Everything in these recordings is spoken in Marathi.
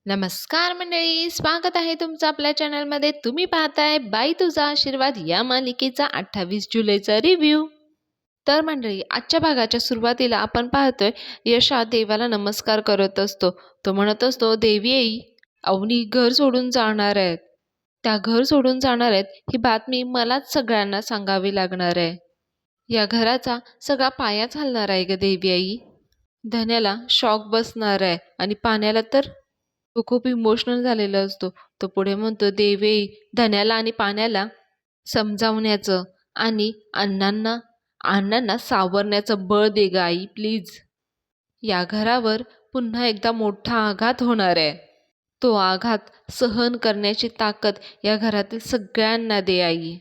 नमस्कार मंडळी, स्वागत आहे तुमचं आपल्या चॅनलमध्ये. तुम्ही पाहताय बाई तुझा आशीर्वाद या मालिकेचा 28 जुलैचा रिव्ह्यू. तर मंडळी, आजच्या भागाच्या सुरुवातीला आपण पाहतोय यशा देवाला नमस्कार करत असतो. तो म्हणत असतो, देवी आई, अवनी घर सोडून जाणार आहेत. त्या घर सोडून जाणार आहेत ही बातमी मलाच सगळ्यांना सांगावी लागणार आहे. या घराचा सगळा पायाच हलणार आहे ग देवी आई. धन्याला शॉक बसणार आहे आणि पाण्याला तर तो खूप इमोशनल झालेला असतो. तो पुढे म्हणतो, देवी धन्याला आणि पाण्याला समजावण्याचं आणि अण्णांना अण्णांना सावरण्याचं बळ दे ग आई प्लीज. या घरावर पुन्हा एकदा मोठा आघात होणार आहे. तो आघात सहन करण्याची ताकद या घरातील सगळ्यांना दे आई.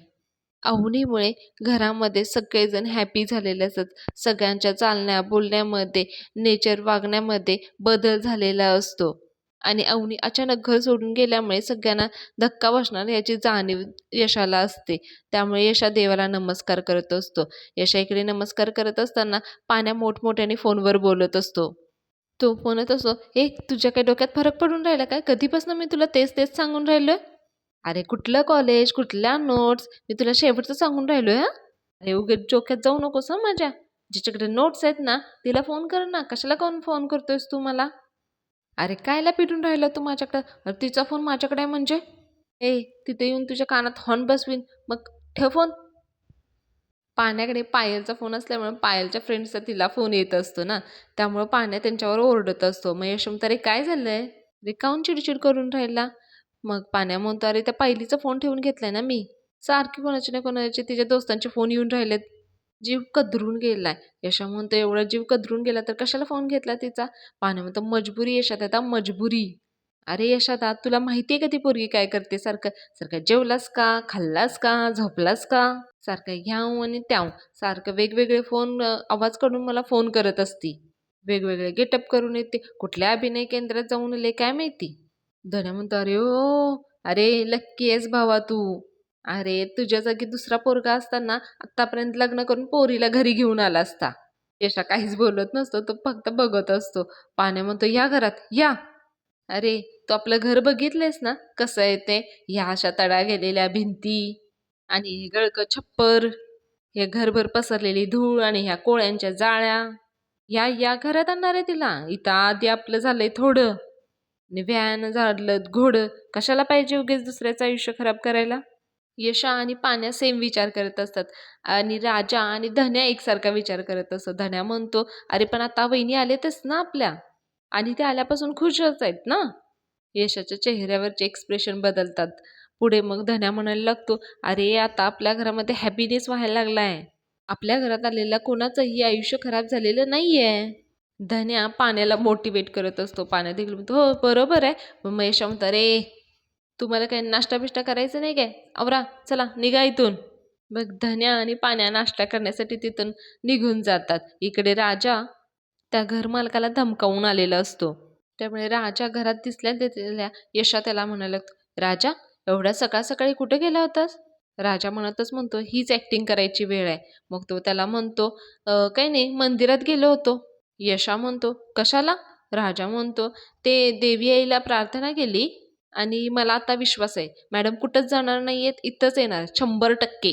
अवनीमुळे घरामध्ये सगळेजण हॅपी झालेले असतात. सगळ्यांच्या चालण्या बोलण्यामध्ये, नेचर वागण्यामध्ये बदल झालेला असतो आणि अवनी अचानक घर सोडून गेल्यामुळे सगळ्यांना धक्का बसणार याची जाणीव यशाला असते. त्यामुळे यशा देवाला नमस्कार करत असतो. यशा इकडे नमस्कार करत असताना पाण्या मोठमोठ्याने फोनवर बोलत असतो. तो म्हणत असतो, तुझ्या काही डोक्यात फरक पडून राहिला काय? कधीपासून मी तुला तेच तेच सांगून राहिलोय. अरे कुठलं कॉलेज, कुठल्या नोट्स, मी तुला शेवटचं सांगून राहिलोय. अरे उगाच डोक्यात जाऊ नकोस माझ्या. जिच्याकडे नोट्स आहेत ना तिला फोन कर ना, कशाला कोण फोन करतोयस तू मला? अरे कायला पिटून राहिला तू माझ्याकडं? अरे तिचा फोन माझ्याकडे आहे म्हणजे? तिथे येऊन तुझ्या कानात हॉर्न बसवीन, मग ठेव फोन. पाण्याकडे पायलचा फोन असल्यामुळे पायलच्या फ्रेंड्सचा तिला फोन येत असतो ना, त्यामुळं पाण्या त्यांच्यावर ओरडत असतो. मग यशवंत, अरे काय झालंय रे, काऊन चिडचिड करून राहिला? मग पाण्या म्हणतो, अरे त्या पायलीचा फोन ठेवून घेतलाय ना मी. सारखी कोणाचे ना कोणाचे तिच्या दोस्तांचे फोन येऊन राहिलेत. जीव कदरून गेलाय. यशा म्हणतो, एवढा जीव कदरून गेला तर कशाला फोन घेतला तिचा? पाण्या म्हणतो, मजबुरी यशात, आता मजबुरी. अरे यशादा, तुला माहितीये का ती पोरगी काय करते? सारखं सारखं जेवलास का, खाल्लास का, झोपलास का, सारखं ह्याव आणि त्याव, सारखं वेगवेगळे फोन आवाज काढून मला फोन करत असती. वेगवेगळे गेटअप करून येते. कुठल्या अभिनय केंद्रात जाऊन आले काय माहिती. धन्या म्हणतो, अरे ओ, अरे लक्की आहेस भावा तू. अरे तुझ्या जागी दुसरा पोरगा असताना आतापर्यंत लग्न करून पोरीला घरी घेऊन आला असता. यशा काहीच बोलत नसतो, तो फक्त बघत असतो. पाण्या म्हणतो, या घरात या. अरे तू आपलं घर बघितलंयस ना कसं आहे ते? ह्या अशा तडा गेलेल्या भिंती आणि हे गळकं छप्पर, हे घरभर पसरलेली धूळ आणि ह्या कोळ्यांच्या जाळ्या. या घरात आणणार आहे तिला? इथं आधी आपलं झालंय थोडं, आणि व्यान झाडलं घोडं, कशाला पाहिजे उगीच दुसऱ्याचं आयुष्य खराब करायला? यशा आणि पाण्या सेम विचार करत असतात आणि राजा आणि धन्या एकसारखा विचार करत असतो. धन्या म्हणतो, अरे पण आता वहिनी आलेतच ना आपल्या, आणि ते आल्यापासून खुशच आहेत ना. यशाच्या चेहऱ्यावरचे एक्सप्रेशन बदलतात. पुढे मग धन्या म्हणायला लागतो, अरे आता आपल्या घरामध्ये हॅपीनेस व्हायला लागलाय. आपल्या घरात आलेल्या कोणाचंही आयुष्य खराब झालेलं नाहीये. धन्या पाण्याला मोटिवेट करत असतो. पाण्या देखील म्हणतो, हो बरोबर आहे. मग महेश म्हणतो, अरे तुम्हाला काही नाश्ता बिष्टा करायचं नाही काय? आवरा, चला निघा इथून. मग धन्या आणि पाण्या नाश्ता करण्यासाठी तिथून निघून जातात. इकडे राजा त्या घरमालकाला धमकावून आलेला असतो. त्यामुळे राजा घरात दिसल्या यशा त्याला म्हणायला लागतो, राजा एवढ्या सकाळ सकाळी कुठे गेला होतास? राजा म्हणतो, हीच ॲक्टिंग करायची वेळ आहे. मग तो त्याला म्हणतो, काही नाही, मंदिरात गेलो होतो. यशा म्हणतो, कशाला? राजा म्हणतो, ते देवी आईला प्रार्थना केली आणि मला आता विश्वास आहे मॅडम कुठंच जाणार नाहीयेत, इथंच येणार 100%.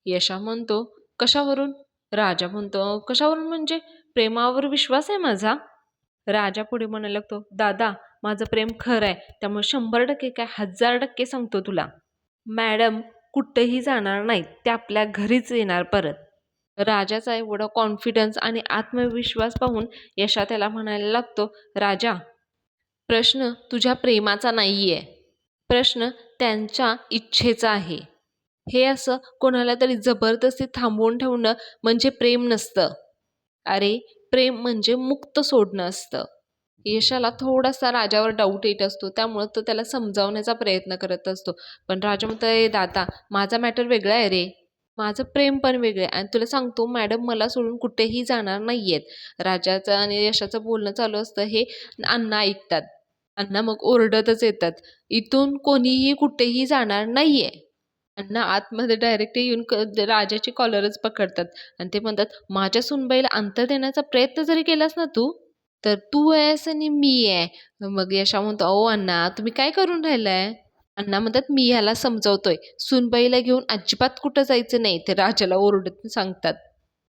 यशा म्हणतो, कशावरून? राजा म्हणतो, कशावरून म्हणजे? प्रेमावर विश्वास आहे माझा. राजा पुढे म्हणायला लागतो, दादा माझं प्रेम खरं आहे, त्यामुळे 100% काय 1000% सांगतो तुला, मॅडम कुठेही जाणार नाहीत, ते आपल्या घरीच येणार परत. राजाचा एवढा कॉन्फिडन्स आणि आत्मविश्वास पाहून यशा त्याला म्हणायला लागतो, राजा प्रश्न तुझ्या प्रेमाचा नाहीये, प्रश्न त्यांच्या इच्छेचा आहे. हे असं कोणाला तरी जबरदस्ती थांबवून ठेवणं म्हणजे प्रेम नसतं. अरे प्रेम म्हणजे मुक्त सोडणं असतं. यशाला थोडासा राजावर डाऊट येत असतो, त्यामुळं तो त्याला समजावण्याचा प्रयत्न करत असतो. पण राजा म्हणतो, दादा माझा मॅटर वेगळा आहे रे, माझं प्रेम पण वेगळं आहे आणि तुला सांगतो मॅडम मला सोडून कुठेही जाणार नाही आहेत. राजाचं आणि यशाचं बोलणं चालू असतं, हे अण्णा ऐकतात. अण्णा मग ओरडतच येतात, इथून कोणीही कुठेही जाणार नाही आहे. अण्णा आतमध्ये डायरेक्ट येऊन राजाची कॉलरच पकडतात आणि ते म्हणतात, माझ्या सुनबाईला अंतर देण्याचा प्रयत्न जरी केलास ना तू, तर तू आहेस आणि मी आहे. मग यशा म्हणतो, अहो अण्णा तुम्ही काय करून राहिलाय? अण्णा म्हणतात, मी ह्याला समजावतोय, सूनबाईला घेऊन अजिबात कुठं जायचं नाही. ते राजाला ओरडत सांगतात.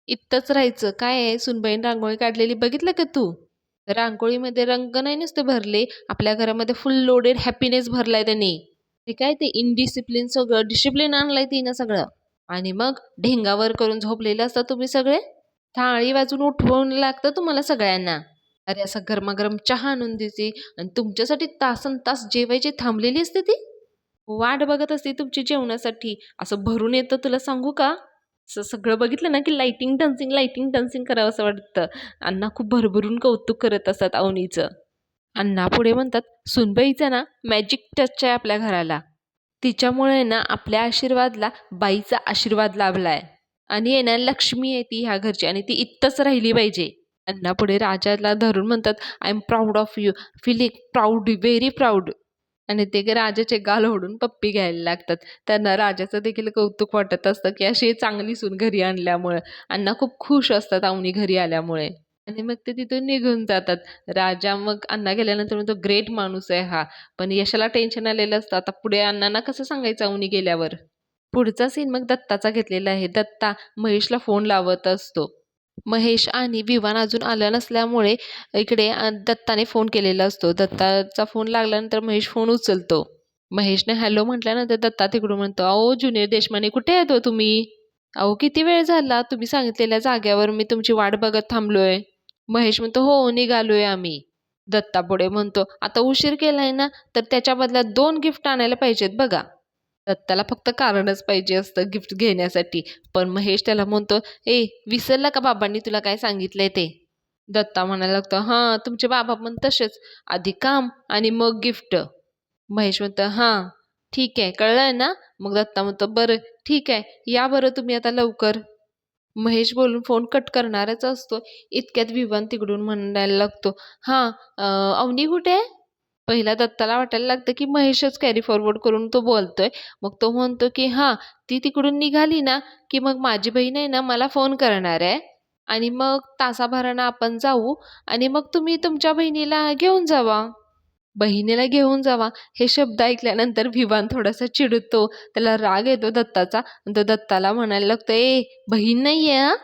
इथंच राहायचं. काय आहे, सूनबाईने रांगोळी काढलेली बघितलं का तू? रांगोळीमध्ये रंग नाही नुसते भरले, आपल्या घरामध्ये फुल लोडेड हॅपीनेस भरलाय त्यांनी. ते काय ते इनडिसिप्लिन सगळं डिसिप्लिन आणलंय तिनं सगळं. आणि मग ढेंगावर करून झोपलेले असता तुम्ही सगळे. थाळी वाजून उठवून लागतं तुम्हाला सगळ्यांना. अरे असा गरमागरम चहा आणून देते आणि तुमच्यासाठी तासन तास जेवायची थांबलेली असते ती. वाट बघत असते तुमची जेवणासाठी. असं भरून येतं तुला सांगू का? असं सगळं बघितलं ना की लाइटिंग डान्सिंग करावं असं वाटतं. अण्णा खूप भरभरून कौतुक करत असतात अवनीचं. अण्णा पुढे म्हणतात, सुनबाईचा ना मॅजिक टच आहे आपल्या घराला. तिच्यामुळे ना आपल्या आशीर्वादला बाईचा आशीर्वाद लाभलाय. आणि आहे ना लक्ष्मी आहे ती ह्या घरची आणि ती इथंच राहिली पाहिजे. अण्णा पुढे राजाला धरून म्हणतात, I am proud of you, feeling proud, very proud. आणि ते राजाचे गाल ओढून पप्पी घ्यायला लागतात. त्यांना राजाचं देखील कौतुक वाटत असतं की अशी चांगली सून घरी आणल्यामुळे. अण्णा खूप खुश असतात अवनी घरी आल्यामुळे. आणि मग ते तिथून निघून जातात. राजा मग अण्णा गेल्यानंतर म्हणतो, ग्रेट माणूस आहे हा. पण यशाला टेन्शन आलेलं असतं, आता पुढे अण्णांना कसं सांगायचं अवनी गेल्यावर. पुढचा सीन मग दत्ताचा घेतलेला आहे. दत्ता महेशला फोन लावत असतो. महेश आणि विवान अजून आलं नसल्यामुळे इकडे दत्ताने फोन केलेला असतो. दत्ताचा फोन लागल्यानंतर महेश फोन उचलतो. महेशने हॅलो म्हटल्यानंतर दत्ता तिकडून म्हणतो, अहो ज्युनियर देशमाने कुठे आहेत हो तुम्ही? अहो किती वेळ झाला, तुम्ही सांगितलेल्या जागेवर मी तुमची वाट बघत थांबलोय. महेश म्हणतो, हो निघालोय आम्ही. दत्ता पुढे म्हणतो, आता उशीर केलाय ना, तर त्याच्या बदल्यात 2 गिफ्ट आणायला पाहिजेत बघा. दत्ताला फक्त कारणच पाहिजे असतं गिफ्ट घेण्यासाठी. पण महेश त्याला म्हणतो, ए विसरला का बाबांनी तुला काय सांगितलंय ते? दत्ता म्हणायला लागतो, हां तुमचे बाबा पण तसेच, आधी काम आणि मग गिफ्ट. महेश म्हणतो, हां ठीक आहे कळलंय ना? मग दत्ता म्हणतो, बरं ठीक आहे या बरं तुम्ही आता लवकर. महेश बोलून फोन कट करणारच असतो. इतक्यात विवान तिकडून म्हणायला लागतो, हां अवनी कुठे आहे? पहिला दत्ताला वाटायला लागतं की महेशच कॅरी फॉरवर्ड करून तो बोलतोय. मग तो म्हणतो की हां, ती तिकडून निघाली ना, की मग माझी बहीण आहे ना मला फोन करणार आहे आणि मग तासाभरानं आपण जाऊ आणि मग तुम्ही तुमच्या बहिणीला घेऊन जावा. बहिणीला घेऊन जावा हे शब्द ऐकल्यानंतर विवान थोडासा चिडतो. त्याला राग येतो दत्ताचा आणि तो दत्ताला म्हणायला लागतो, ए बहीण नाहीये हां.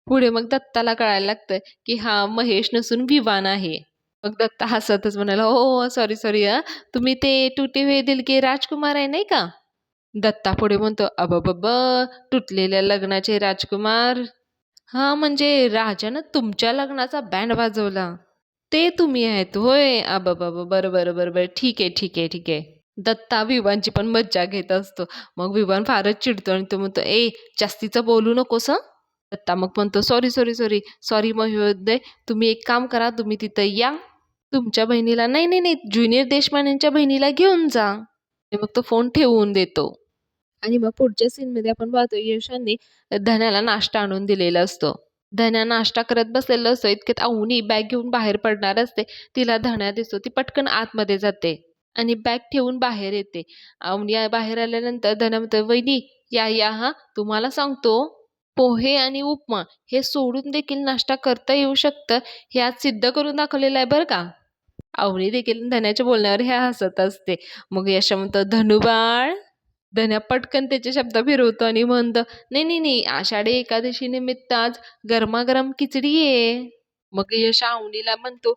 पुढे मग दत्ताला कळायला लागतं की हा महेश नसून विवान आहे. मग दत्ता हसतच म्हणाला, "हो, हो, सॉरी, सॉरी हां. तुम्ही ते टूटे हुए दिल के राजकुमार आहे नाही का?" दत्ता पुढे म्हणतो, "अबबब! तुटलेल्या लग्नाचे राजकुमार." "हां, म्हणजे राजानं तुमच्या लग्नाचा बँड वाजवला. ते तुम्ही आहेत होय? अबबब! बरं, बरं, बरं, बरं. ठीक आहे, ठीक आहे, ठीक आहे." दत्ता विवानची पण मज्जा घेत असतो. मग विवान फारच चिडतो आणि तो म्हणतो, "ए, जास्तीचं बोलू नकोस हं." दत्ता मग म्हणतो, "सॉरी, सॉरी, सॉरी. सॉरी महोदय. तुम्ही एक काम करा, तुम्ही तिथं या. तुमच्या बहिणीला नाही, नाही, नाही, ज्युनियर देशपांडेंच्या बहिणीला घेऊन जा." आणि मग तो फोन ठेवून देतो. आणि मग पुढच्या सीनमध्ये आपण पाहतो यशाने धन्याला नाश्ता आणून दिलेला असतो. धन्या नाश्ता करत बसलेला असतो. इतक्यात अवनी बॅग घेऊन बाहेर पडणार असते. तिला धन्या दिसतो. ती पटकन आतमध्ये जाते आणि बॅग ठेवून बाहेर येते. अवनी बाहेर आल्यानंतर धन्या म्हणतो, "वहिनी या, या हां. तुम्हाला सांगतो पोहे आणि उपमा हे सोडून देखील नाश्ता करता येऊ शकतं. हे आज सिद्ध करून दाखवलेलं आहे बरं का." अवनी देखील धन्याच्या बोलण्यावर हे हसत असते. मग यशा म्हणतो, "धनुबाळ." धन्या पटकन त्याचे शब्द फिरवतो आणि म्हणतो, "नाही, नाही, नाही, आषाढी एकादशी निमित्त आज गरमागरम खिचडी आहे." मग यश अवनीला म्हणतो,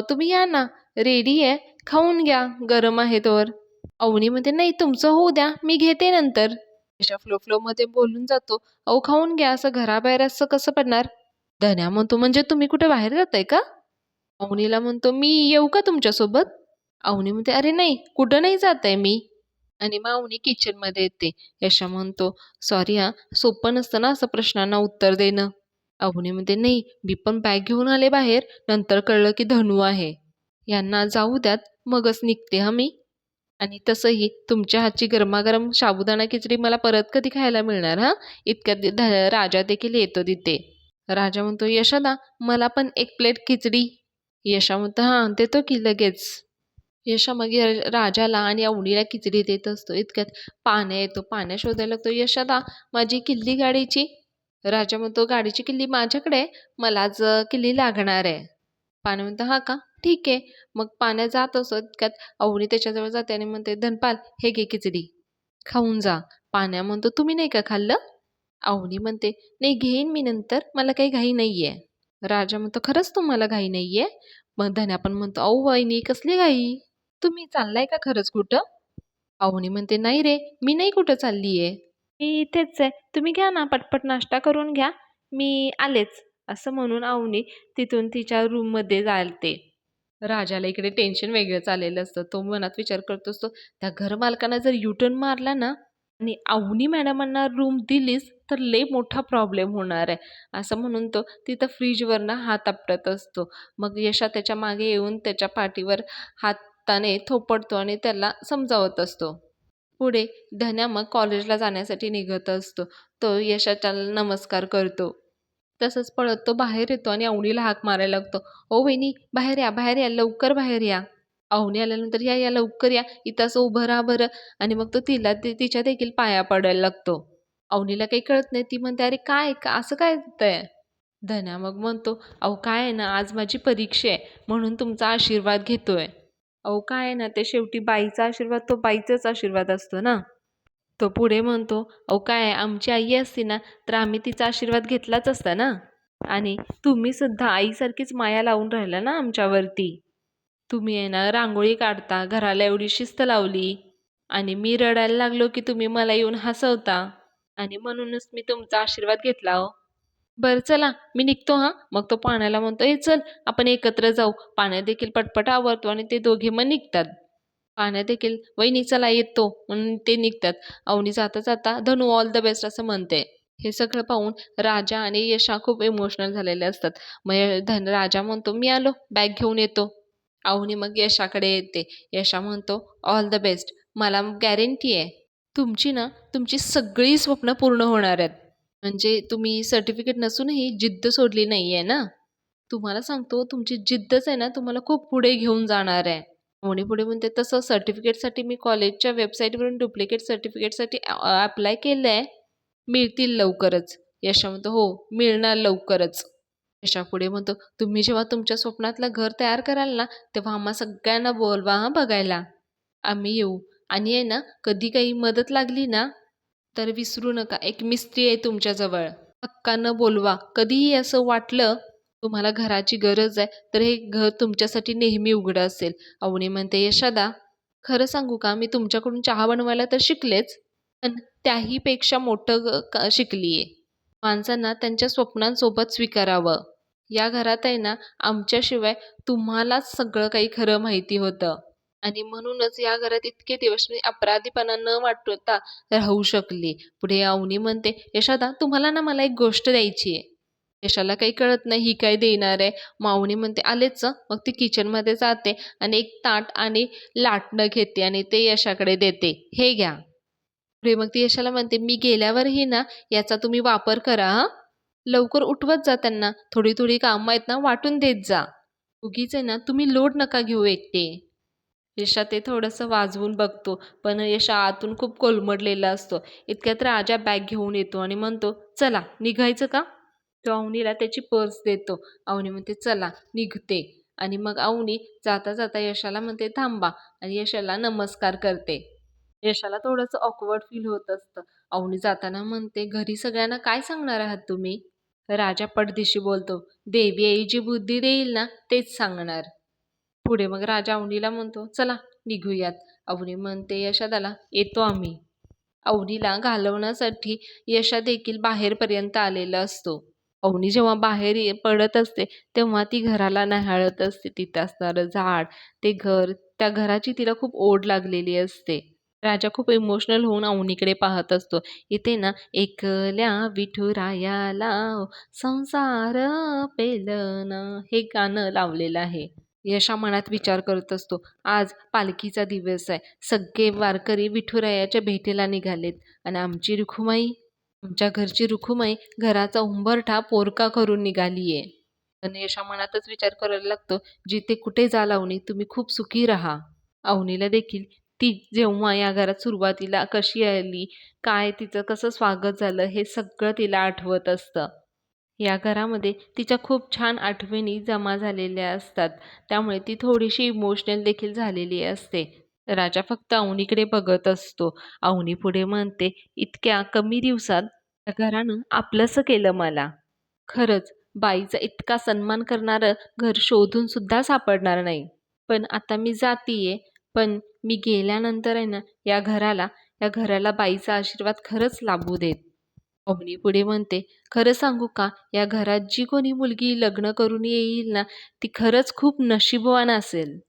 तुम्ही या ना, रेडी आहे, खाऊन घ्या, गरम आहे तोवर." अवनी म्हणते, "नाही, तुमचं होऊ द्या, मी घेते नंतर." यशा फ्लोमध्ये बोलून जातो, "अहो खाऊन घ्या, असं घराबाहेर असं कसं पडणार?" धन्या म्हणतो, "म्हणजे तुम्ही कुठे बाहेर जाताय का?" अवनीला म्हणतो, "मी येऊ का तुमच्यासोबत?" अवनी म्हणते, "अरे नाही, कुठं नाही जात आहे मी." आणि मग अवनी किचनमध्ये येते. यशा म्हणतो, "सॉरी हां, सोपं नसतं ना असं प्रश्नांना उत्तर देणं." अवनी म्हणते, "नाही, मी पण बॅग घेऊन आले बाहेर. नंतर कळलं की धनू आहे. यांना जाऊ द्यात, मगच निघते हं मी. आणि तसंही तुमच्या हातची गरमागरम साबुदाणा खिचडी मला परत कधी खायला मिळणार हां?" इतक्यात राजा देखील येतो तिथे. राजा म्हणतो, "यशोदा, मला पण 1 प्लेट खिचडी." यशा म्हणतो, "हां, देतो की लगेच." यशा मग राजाला आणि अवनीला खिचडी देत असतो. इतक्यात पाण्या येतो. पाण्या शोधायला लागतो, "यशोदा, माझी किल्ली गाडीची." राजा म्हणतो, "गाडीची किल्ली माझ्याकडे आहे. मला आज किल्ली लागणार आहे." पाण्या म्हणतो हा का ठीक आहे. मग पाण्या जात असतो तितक्यात अवनी त्याच्याजवळ जाते आणि म्हणते धनपाल हे घे खिचडी खाऊन जा. पाण्या म्हणतो तुम्ही नाही का खाल्लं? अवनी म्हणते नाही घेईन मी नंतर मला काही घाई नाहीये. राजा म्हणतो खरंच तुम्हाला घाई नाहीये? मग धन्या पण म्हणतो अहो वहिनी कसली घाई? तुम्ही चाललाय का खरंच कुठं? अवनी म्हणते नाही रे मी नाही कुठं चाललीये. मी इथेच आहे. तुम्ही घ्या ना पटपट नाश्ता करून घ्या. मी आलेच. असं म्हणून अवनी तिथून तिच्या रूममध्ये जाते. राजाला इकडे टेन्शन वेगळंच आलेलं असतं. तो मनात विचार करत असतो, त्या घरमालकानं जर यू-टर्न मारला ना आणि अवनी मॅडमांना रूम दिलीच, तर लय मोठा प्रॉब्लेम होणार आहे. असं म्हणून तो तिथं फ्रीजवरनं हात आपटत असतो. मग यशा त्याच्या मागे येऊन त्याच्या पाठीवर हाताने थोपटतो आणि त्याला समजावत असतो. पुढे धन्या मग कॉलेजला जाण्यासाठी निघत असतो. तो यशाच्या नमस्कार करतो. तसंच पळत तो बाहेर येतो आणि अवनीला हाक मारायला लागतो. "ओ वहिनी बाहेर या, लवकर बाहेर या." अवनी आल्यानंतर "या, या लवकर या, इथं असं उभं राहा बरं." आणि मग तो तिच्या देखील पाया पडायला लागतो. अवनीला काही कळत नाही. ती म्हणते, "अरे काय? का असं काय होतंय?" धन्या मग म्हणतो, "अहो काय आहे ना, आज माझी परीक्षा आहे म्हणून तुमचा आशीर्वाद घेतोय." अहो काय आहे ना, ते शेवटी बाईचा आशीर्वाद तो बाईचाच आशीर्वाद असतो ना. तो पुढे म्हणतो, "अहो काय आहे, आमची आई असती ना, तर आम्ही तिचा आशीर्वाद घेतलाच असता ना. आणि तुम्ही सुद्धा आईसारखीच माया लावून राहिला ना आमच्यावरती. तुम्ही आहे ना रांगोळी काढता, घराला एवढी शिस्त लावली आणि मी रडायला लागलो की तुम्ही मला येऊन हसवता आणि म्हणूनच मी तुमचा आशीर्वाद घेतला हो. बरं चला मी निघतो हां." मग तो पाण्याला म्हणतो, "ए चल आपण एकत्र जाऊ." पाण्या देखील पटपट आवरतो आणि ते दोघे मग निघतात. पाण्या देखील "वहिनी चला येतो" म्हणून ते निघतात. अवनी जाता जाता "धनू ऑल द बेस्ट" असं म्हणते. हे सगळं पाहून राजा आणि यशा खूप इमोशनल झालेले असतात. मग राजा म्हणतो, "मी आलो, बॅग घेऊन येतो." अवनी मग यशाकडे येते. यशा म्हणतो, "ऑल द बेस्ट. मला गॅरंटी आहे, तुमची ना तुमची सगळी स्वप्न पूर्ण होणार आहेत. म्हणजे तुम्ही सर्टिफिकेट नसूनही जिद्द सोडली नाहीये ना. तुम्हाला सांगतो तुमची जिद्दच आहे ना तुम्हाला खूप पुढे घेऊन जाणार आहे." कोणी पुढे म्हणते, "तसं सर्टिफिकेटसाठी मी कॉलेजच्या वेबसाईटवरून डुप्लिकेट सर्टिफिकेटसाठी अप्लाय केलंय. मिळतील लवकरच." यशा म्हणतो, "हो, मिळणार लवकरच." यशा पुढे म्हणतो, "तुम्ही जेव्हा तुमच्या स्वप्नातलं घर तयार कराल ना, तेव्हा आम्हा सगळ्यांना बोलवा हां बघायला. आम्ही येऊ. आणि आहे ना, कधी काही मदत लागली ना, तर विसरू नका एक मिस्त्री आहे तुमच्याजवळ. हक्कानं बोलवा. कधीही असं वाटलं तुम्हाला घराची गरज आहे, तर हे घर तुमच्यासाठी नेहमी उघडं असेल." अवनी म्हणते, "यशोदा, खरं सांगू का मी तुमच्याकडून चहा बनवायला तर शिकलेच, पण त्याही पेक्षा मोठं शिकलीये. माणसांना त्यांच्या स्वप्नांसोबत स्वीकारावं. या घरात आहे ना, आमच्याशिवाय तुम्हालाच सगळं काही खरं माहिती होतं आणि म्हणूनच या घरात इतके दिवस मी अपराधीपणा न वाटता राहू शकले." पुढे अवनी म्हणते, "यशोदा, तुम्हाला ना मला एक गोष्ट द्यायची आहे." यशाला काही कळत नाही ही काय देणार आहे. माऊनी म्हणते, "आलेच हं." मग ती किचनमध्ये जाते आणि एक ताट आणि लाटणं घेते आणि ते यशाकडे देते. "हे घ्या." पुढे मग ती यशाला म्हणते, "मी गेल्यावरही ना याचा तुम्ही वापर करा हां. लवकर उठवत जा त्यांना. थोडी-थोडी कामं आहेत ना वाटून देत जा. उगीच आहे ना तुम्ही लोड नका घेऊ एकटे." यशा ते थोडंसं वाजवून बघतो, पण यशा आतून खूप कोलमडलेला असतो. इतक्यात राजा बॅग घेऊन येतो आणि म्हणतो, "चला निघायचं का?" तो अवनीला त्याची पर्स देतो. अवनी म्हणते, "चला निघते." आणि मग अवनी जाता जाता यशाला म्हणते, "थांबा." आणि यशाला नमस्कार करते. यशाला थोडंसं ऑकवर्ड फील होत असतं. अवनी जाताना म्हणते, "घरी सगळ्यांना काय सांगणार आहात तुम्ही?" राजा पटदिशी बोलतो, "देवी आई जी बुद्धी देईल ना तेच सांगणार." पुढे मग राजा अवनीला म्हणतो, "चला निघूयात." अवनी म्हणते यशोदाला, "येतो आम्ही." अवनीला घालवण्यासाठी यशा देखील बाहेरपर्यंत आलेला असतो. अवनी जेव्हा बाहेर पडत असते, तेव्हा ती घराला न्याहाळत असते. तिथं असणारं झाड, ते घर, त्या घराची तिला खूप ओढ लागलेली असते. राजा खूप इमोशनल होऊन अवनीकडे पाहत असतो. इथे ना, "एकल्या विठुरायाला संसार पेलना" हे गाणं लावलेलं आहे. यशा मनात विचार करत असतो, आज पालखीचा दिवस आहे. सगळे वारकरी विठुरायाच्या भेटीला निघालेत आणि आमची रुखुमाई, आमच्या घरची रुखुमाई घराचा उंबरठा पोरका करून निघालीये. पण यशा मनातच विचार करायला लागतो, जिथे कुठे जा लावणी तुम्ही खूप सुखी राहा. अवनीला देखील ती जेव्हा या घरात सुरुवातीला कशी आली, काय तिचं कसं स्वागत झालं हे सगळं तिला आठवत असतं. या घरामध्ये तिच्या खूप छान आठवणी जमा झालेल्या असतात, त्यामुळे ती थोडीशी इमोशनल देखील झालेली असते. राजा फक्त अवनीकडे बघत असतो. अवनी पुढे म्हणते, इतक्या कमी दिवसात त्या घरानं आपलंसं केलं मला. खरंच बाईचा इतका सन्मान करणारं घर शोधून सुद्धा सापडणार नाही. पण आता मी जातीये, पण मी गेल्यानंतर आहे ना, या घराला बाईचा आशीर्वाद खरंच लाभू देत. अवनी पुढे म्हणते, खरं सांगू का, या घरात जी कोणी मुलगी लग्न करून येईल ना, ती खरंच खूप नशीबवान असेल.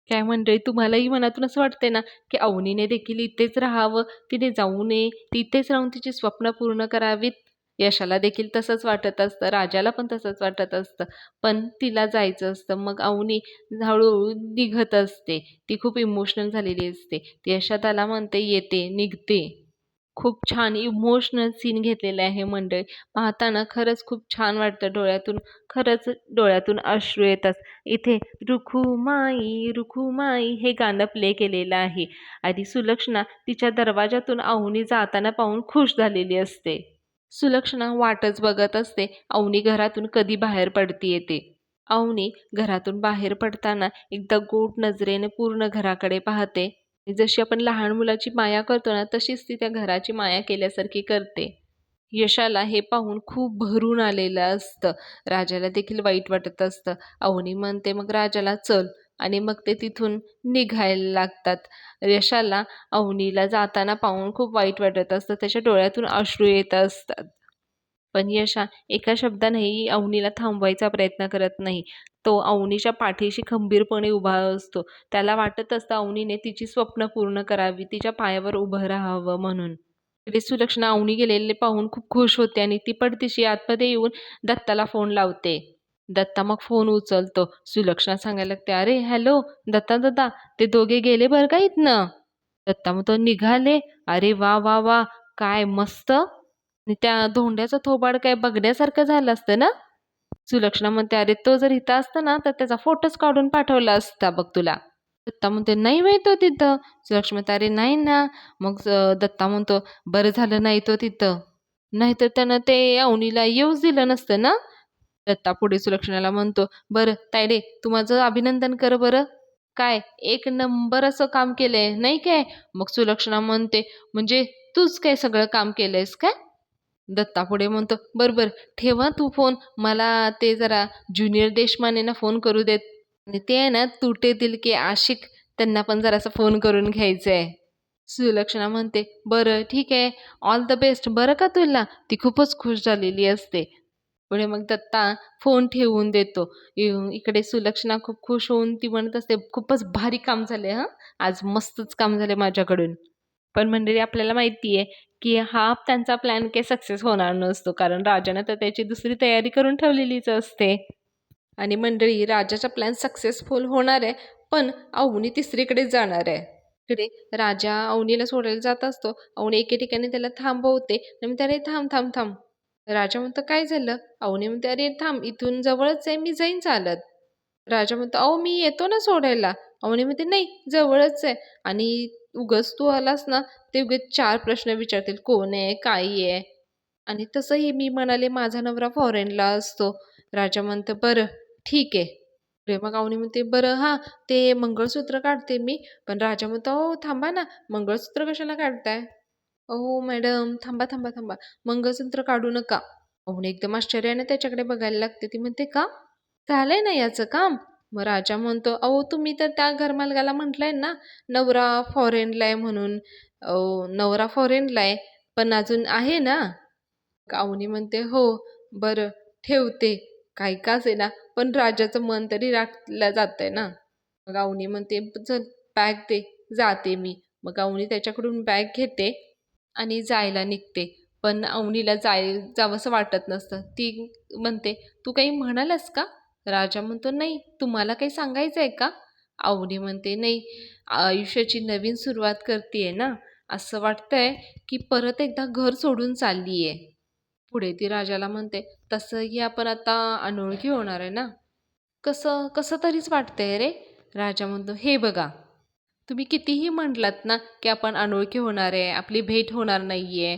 काय मंडळी, तुम्हालाही मनातून असं वाटतंय ना, की अवनीने देखील इथेच राहावं, तिने जाऊ नये, ती इथेच राहून तिची स्वप्न पूर्ण करावीत. यशाला देखील तसंच वाटत असतं, राजाला पण तसंच वाटत असतं, पण तिला जायचं असतं. मग अवनी हळूहळू निघत असते. ती खूप इमोशनल झालेली असते. ती यशादाला म्हणते, येते, निघते. खूप छान इमोशनल सीन घेतलेले आहे मंडळी. पाहताना खरंच खूप छान वाटतं डोळ्यातून. खरंच डोळ्यातून अश्रू येतात. इथे रुखुमाई रुखुमाई हे गाणं प्ले केलेलं आहे आणि सुलक्षणा तिच्या दरवाजातून अवनी जाताना पाहून खुश झालेली असते. सुलक्षणा वाटच बघत असते अवनी घरातून कधी बाहेर पडतीये ते. अवनी घरातून बाहेर पडताना एकदा गोड नजरेने पूर्ण घराकडे पाहते. जशी आपण लहान मुलाची माया करतो ना, तशीच ती त्या घराची माया केल्यासारखी करते. यशाला हे पाहून खूप भरून आलेलं असतं. राजाला देखील वाईट वाटत असतं. अवनी म्हणते मग राजाला चल, आणि मग ते तिथून निघायला लागतात. यशाला अवनीला जाताना पाहून खूप वाईट वाटत असतं. त्याच्या डोळ्यातून अश्रू येत असतात. पण यशा एका शब्दानेही अवनीला थांबवायचा प्रयत्न करत नाही. तो अवनीच्या पाठीशी खंबीरपणे उभा असतो. त्याला वाटत असतं अवनीने तिची स्वप्न पूर्ण करावी, तिच्या पायावर उभं राहावं म्हणून. तिथे सुलक्षणा अवनी गेलेले पाहून खूप खुश होते आणि ती पटदिशी आतमध्ये येऊन दत्ताला फोन लावते. दत्ता मग फोन उचलतो. सुलक्षणा सांगायला लागते, अरे हॅलो दत्ता दादा, ते दोघे गेले बरं का इथनं. दत्ता म्हणतो, निघाले? अरे वा वा वा, काय मस्त. आणि त्या धोंड्याचं थोबाड काय बघण्यासारखं झालं असतं ना. सुलक्षणा म्हणते, अरे तो जर इथं असता ना तर त्याचा फोटोच काढून पाठवला असता बघ तुला. दत्ता म्हणते, नाही बाई तो तिथं. सुलक्षणा म्हणते, अरे नाही ना. मग दत्ता म्हणतो, बरं झालं नाही तो तिथं, नाहीतर त्यानं ते अवनीला येऊच दिलं नसतं ना. दत्ता पुढे सुलक्षणाला म्हणतो, बरं तायडे, तू माझं अभिनंदन कर बरं. काय एक नंबर असं काम केलंय नाही काय. मग सुलक्षणा म्हणते, म्हणजे तूच काय सगळं काम केलंयस काय. दत्ता पुढे म्हणतो, बरं बरं ठेवा तू फोन, मला ते जरा ज्युनियर देशमानेना फोन करू देत. आणि ते आहे ना तुटे दिल के आशिक, त्यांना पण जरासा फोन करून घ्यायचं आहे. सुलक्षणा म्हणते, बरं ठीक आहे, ऑल द बेस्ट बरं का तुला. ती खूपच खुश झालेली असते. पुढे मग दत्ता फोन ठेवून देतो. इकडे सुलक्षणा खूप खुश होऊन ती म्हणत असते, खूपच भारी काम झाले हां, आज मस्तच काम झाले माझ्याकडून. पण मंडळी आपल्याला माहिती आहे की हा त्यांचा प्लॅन काही सक्सेस होणार नसतो, कारण राजाने तर त्याची दुसरी तयारी करून ठेवलेलीच असते. आणि मंडळी राजाचा प्लॅन सक्सेसफुल होणार आहे, पण अवनी तिसरीकडे जाणार आहे. इकडे राजा अवनीला सोडायला जात असतो. अवनी एके ठिकाणी त्याला थांबवते आणि म्हणते, अरे थांब थांब थांब. राजा म्हणतो, काय झालं. अवनी म्हणते, अरे थांब, इथून जवळच आहे, मी जाईन चालत. राजा म्हणतो, अहो मी येतो ना सोडायला. अवनी म्हणते, नाही जवळच आहे, आणि उगाच तू आलास ना, ते उगाच चार प्रश्न विचारतील, कोण आहे, काय आहे. आणि तसंही मी म्हणाले माझा नवरा फॉरेनला असतो. राजा म्हणतं, बरं ठीक आहे. मग अवनी म्हणते, बरं हां, ते मंगळसूत्र काढते मी. पण राजा म्हणतो, अहो थांबा ना, मंगळसूत्र कशाला काढताय. अहो मॅडम थांबा थांबा थांबा, मंगळसूत्र काढू नका. अवनी एकदम आश्चर्याने त्याच्याकडे बघायला लागते. ती म्हणते, का झालंय ना याचं काम. मग राजा म्हणतो, अहो तुम्ही तर त्या घरमालकाला म्हटलंय ना, नवरा फॉरेनला आहे म्हणून. अहो नवरा फॉरेनला आहे, पण अजून आहे ना. अवनी म्हणते, हो बरं ठेवते. काही का ना, पण राजाचं मन तरी राखलं जातंय ना. मग अवनी म्हणते, चल बॅग दे, जाते मी. मग अवनी त्याच्याकडून बॅग घेते आणि जायला निघते. पण अवनीला जावंसं वाटत नसतं. ती म्हणते, तू काही म्हणालास का. राजा म्हणतो, नाही तुम्हाला काही सांगायचं आहे का. अवनी म्हणते, नाही आयुष्याची नवीन सुरुवात करते ना, असं वाटतंय की परत एकदा घर सोडून चालली आहे. पुढे ती राजाला म्हणते, तसंही आपण आता अनोळखी होणार आहे ना. कसं कसं तरीच वाटतंय रे. राजा म्हणतो, हे बघा, तुम्ही कितीही म्हटलात ना की आपण अनोळखी होणार आहे, आपली भेट होणार नाहीये,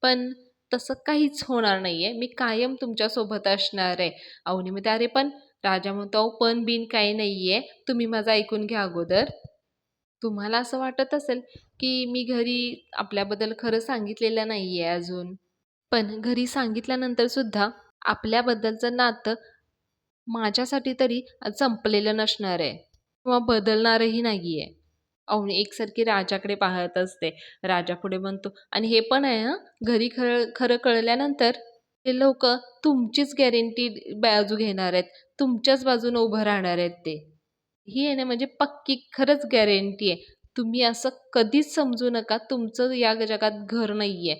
पण तसं काहीच होणार नाहीये. मी कायम तुमच्यासोबत असणार आहे. अवनी म्हणते, "अरे पण" राजा म्हणतो, "अहो पण बिन काही नाहीये. तुम्ही माझं ऐकून घ्या अगोदर. तुम्हाला असं वाटत असेल, की मी घरी आपल्याबद्दल खरं सांगितलेलं नाहीये अजून. पण घरी सांगितल्यानंतर सुद्धा आपल्याबद्दलचं नातं माझ्यासाठी तरी संपलेलं नसणार आहे किंवा बदलणारही नाहीये." अवनी एकसारखी राजाकडे पाहत असते. राजा पुढे म्हणतो, "आणि हे पण आहे हं, घरी खरं खरं कळल्यानंतर ते लोकं तुमचीच गॅरंटी बाजू घेणार आहेत. तुमच्याच बाजूने उभं राहणार आहेत ते. ही आहे ना म्हणजे पक्की खरंच गॅरंटी आहे. तुम्ही असं कधीच समजू नका तुमचं या जगात घर नाहीये.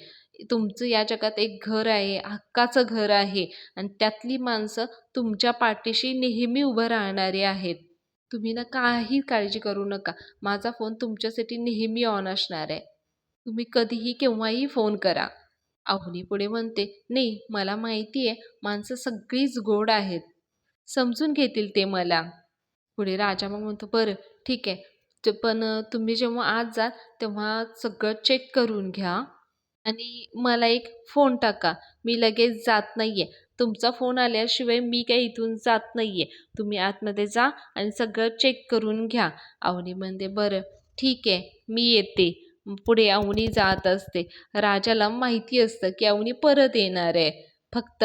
तुमचं या जगात एक घर आहे, हक्काचं घर आहे आणि त्यातली माणसं तुमच्या पाठीशी नेहमी उभं राहणारी आहेत. तुम्ही ना काही काळजी करू नका. माझा फोन तुमच्यासाठी नेहमी ऑन असणार आहे. तुम्ही कधीही केव्हाही फोन करा." अवनी पुढे म्हणते, "नाही, मला माहिती आहे माणसं सगळीच गोड आहेत. समजून घेतील ते मला." पुढे राजा मग म्हणतो, "बरं ठीक आहे. पण तुम्ही जेव्हा आत जाल तेव्हा सगळं चेक करून घ्या आणि मला एक फोन टाका. मी लगेच जात नाहीये. तुमचा फोन आल्याशिवाय मी काही इथून जात नाहीये. तुम्ही आतमध्ये जा आणि सगळं चेक करून घ्या." अवनी म्हणते, "बरं ठीक आहे, मी येते." पुढे अवनी जात असते. राजाला माहिती असतं की अवनी परत येणार आहे. फक्त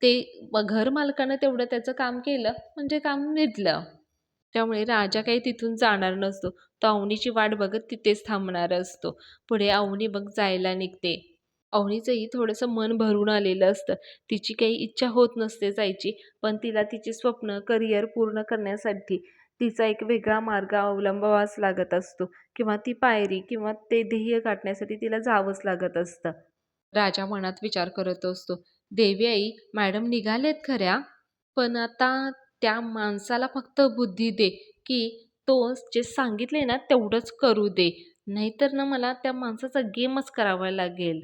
ते घर मालकानं तेवढं त्याचं काम केलं म्हणजे काम मिटलं. त्यामुळे राजा काही तिथून जाणार नसतो. तो अवनीची वाट बघत तिथेच थांबणार असतो. पुढे अवनी मग जायला निघते. अवनीचंही थोडंसं मन भरून आलेलं असतं. तिची काही इच्छा होत नसते जायची, पण तिला तिची स्वप्न, करिअर पूर्ण करण्यासाठी तिचा एक वेगळा मार्ग अवलंबावाच लागत असतो किंवा ती पायरी किंवा ते ध्येय गाठण्यासाठी तिला जावंच लागत असतं. राजा मनात विचार करत असतो, "देवी आई, मॅडम निघालेत खऱ्या, पण आता त्या माणसाला फक्त बुद्धी दे, की तो जे सांगितले ना तेवढंच करू दे. नाहीतर ना मला त्या माणसाचा गेमच करावा लागेल."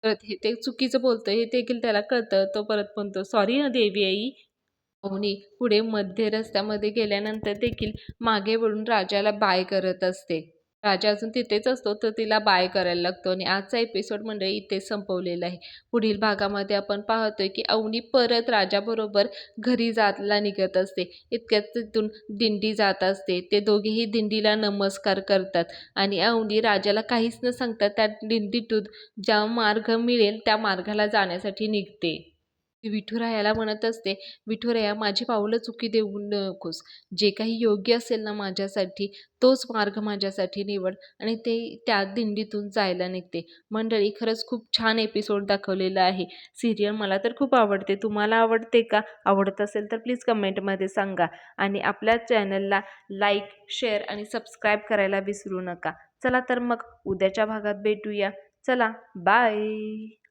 तर हे ते चुकीचं बोलतोय हे देखील त्याला कळतं. तो परत म्हणतो, "सॉरी हं देवी आई." अवनी पुढे मध्य रस्त्यामध्ये गेल्यानंतर देखील मागे वळून राजाला बाय करत असते. राजा अजून तिथेच असतो तर तिला बाय करायला लागतो आणि आजचा एपिसोड मंडळी इथेच संपवलेला आहे. पुढील भागामध्ये आपण पाहतोय की अवनी परत राजाबरोबर घरी जायला निघत असते. इतक्यात तिथून दिंडी जात असते. ते दोघेही दिंडीला नमस्कार करतात आणि अवनी राजाला काहीच न सांगता त्या दिंडीतून ज्या मार्ग मिळेल त्या मार्गाला जाण्यासाठी निघते. ती विठुरायाला म्हणत असते, "विठुराया माझी पावलं चुकी देऊ नकोस. जे काही योग्य असेल ना माझ्यासाठी तोच मार्ग माझ्यासाठी निवड." आणि ते त्या दिंडीतून जायला निघते. मंडळी खरंच खूप छान एपिसोड दाखवलेला आहे. सीरियल मला तर खूप आवडते. तुम्हाला आवडते का? आवडत असेल तर प्लीज कमेंटमध्ये सांगा आणि आपल्या चॅनलला लाईक, शेअर आणि सबस्क्राईब करायला विसरू नका. चला तर मग उद्याच्या भागात भेटूया. चला बाय.